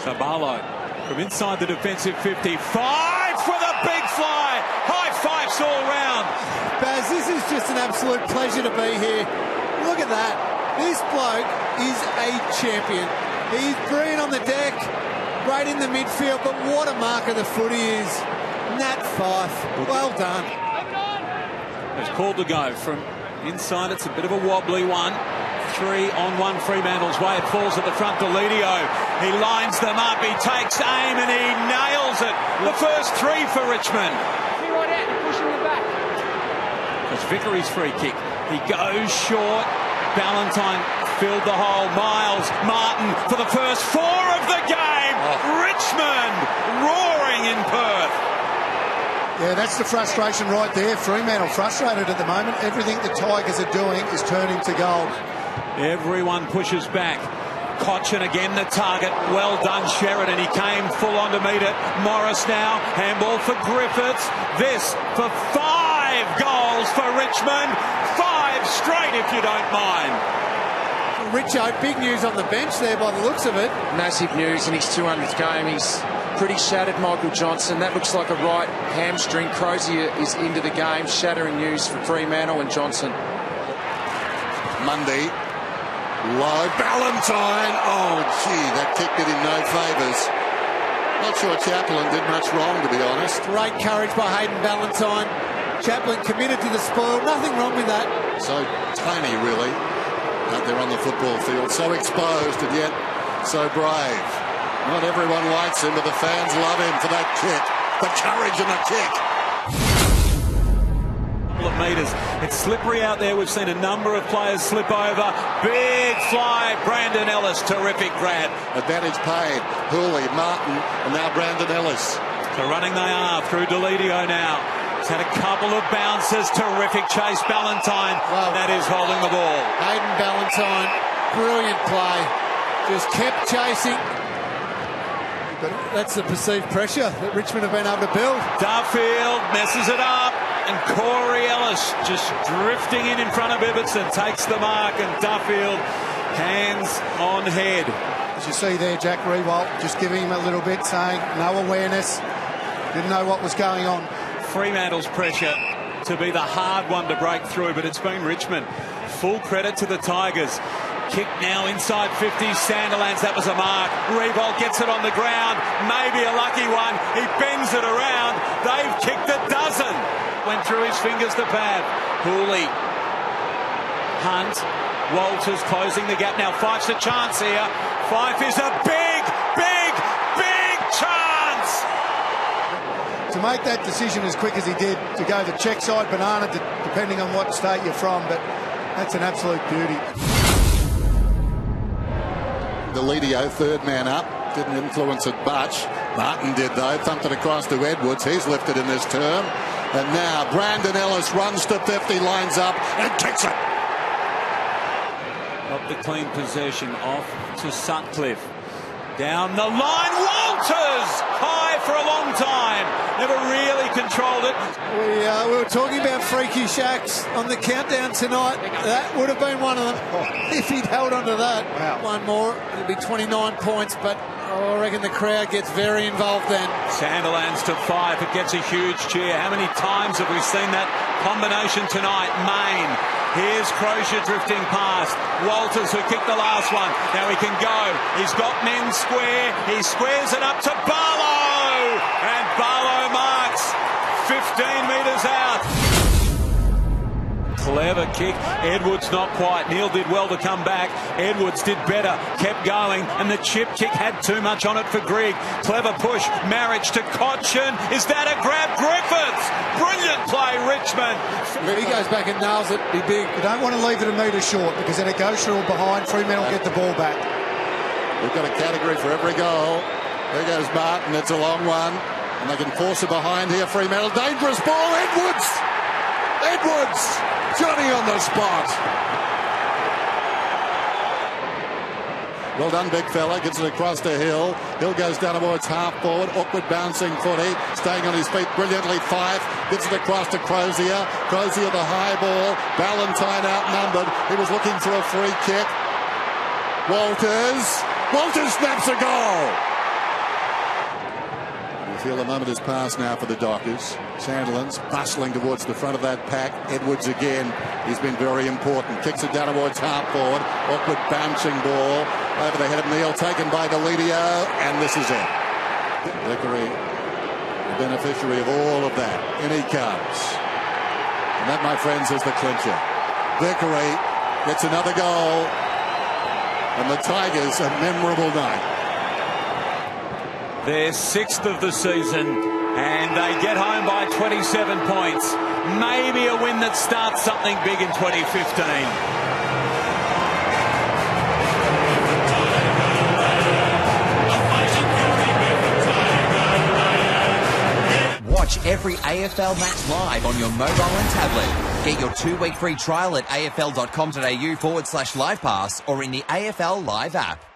So Barlow from inside the defensive 50. 5 for the big fly. High fives all round. Baz, this is just an absolute pleasure to be here. Look at that. This bloke is a champion. He's brilliant on the deck, great in the midfield, but what a marker the footy is. Nat Fife, well done. It's called to go from inside. It's a bit of a wobbly one. 3-on-1 Fremantle's way. It falls at the front to Lidio. He lines them up. He takes aim and he nails it. The first 3 for Richmond. Right out and push him in the back. It's Vickery's free kick. He goes short. Ballantyne filled the hole. Miles, Martin for the first 4 of the game. Richmond roaring in Perth. Yeah, that's the frustration right there. Fremantle frustrated at the moment. Everything the Tigers are doing is turning to gold. Everyone pushes back. Cochin again the target. Well done, Sheridan. He came full on to meet it. Morris now. Handball for Griffiths. This for 5 goals for Richmond. 5 straight, if you don't mind. Richo, big news on the bench there by the looks of it. Massive news in his 200th game. He's pretty shattered, Michael Johnson. That looks like a right hamstring. Crozier is into the game. Shattering news for Fremantle and Johnson. Mundy. Low. Ballantyne. Oh, gee, that kick did him no favours. Not sure Chaplin did much wrong, to be honest. Great courage by Hayden Ballantyne. Chaplin committed to the spoil. Nothing wrong with that. So tiny, really, out there on the football field. So exposed and yet so brave. Not everyone likes him, but the fans love him for that kick. The courage and the kick. Meters. It's slippery out there. We've seen a number of players slip over. Big fly. Brandon Ellis. Terrific grab. Advantage paid. Hooley, Martin, and now Brandon Ellis. So running they are through Deledio now. He's had a couple of bounces. Terrific chase. Ballantyne. Wow. That is holding the ball. Hayden Ballantyne. Brilliant play. Just kept chasing. But that's the perceived pressure that Richmond have been able to build. Duffield messes it up. And Corey Ellis just drifting in front of Ibbotson, takes the mark, and Duffield hands on head. As you see there, Jack Rewalt just giving him a little bit, saying no awareness, didn't know what was going on. Fremantle's pressure to be the hard one to break through, but it's been Richmond. Full credit to the Tigers. Kick now inside 50, Sandilands, that was a mark. Rewalt gets it on the ground, maybe a lucky one. He bends it around. They've kicked a dozen. Went through his fingers to Pav. Hooley. Hunt. Walters closing the gap now. Fife's a chance here. Fife is a big chance. To make that decision as quick as he did, to go the check side banana, depending on what state you're from, but that's an absolute beauty. Deledio, third man up. Didn't influence it much. Martin did, though. Thumped it across to Edwards. He's lifted in this term. And now Brandon Ellis runs to 50, lines up and kicks it. Got the clean possession off to Sutcliffe. Down the line, Walters! High for a long time. Never really controlled it. We were talking about freaky shacks on the countdown tonight. That would have been one of them if he'd held on to that. Wow. One more, it'd be 29 points, but I reckon the crowd gets very involved then. Sandilands to 5. It gets a huge cheer. How many times have we seen that combination tonight? Main. Here's Crozier drifting past. Walters, who kicked the last one. Now he can go. He's got men square. He squares it up to Barlow. And Barlow marks 15 metres out. Clever kick. Edwards not quite. Neil did well to come back. Edwards did better. Kept going. And the chip kick had too much on it for Grigg. Clever push. Marriage to Cochin. Is that a grab? Griffiths. Brilliant play, Richmond. If he goes back and nails it, be big. You don't want to leave it a metre short, because then it goes through behind. Fremantle get the ball back. We've got a category for every goal. There goes Martin. It's a long one. And they can force it behind here. Fremantle. Dangerous ball. Edwards. Johnny on the spot. Well done, big fella. Gets it across to Hill. Hill goes down towards half forward. Awkward bouncing footy. Staying on his feet brilliantly. Fife gets it across to Crozier. Crozier the high ball. Ballantyne outnumbered. He was looking for a free kick. Walters snaps a goal. feel the moment has passed now for the Dockers. Sandilands bustling towards the front of that pack. Edwards again. He's been very important. Kicks it down towards half forward. Awkward bouncing ball over the head of Neil, taken by Delidio, and this is it. Vickery, the beneficiary of all of that. In he comes. And that, my friends, is the clincher. Vickery gets another goal. And the Tigers, a memorable night. Their 6th of the season, and they get home by 27 points. Maybe a win that starts something big in 2015. Watch every AFL match live on your mobile and tablet. Get your 2-week free trial at afl.com.au/livepass or in the AFL Live app.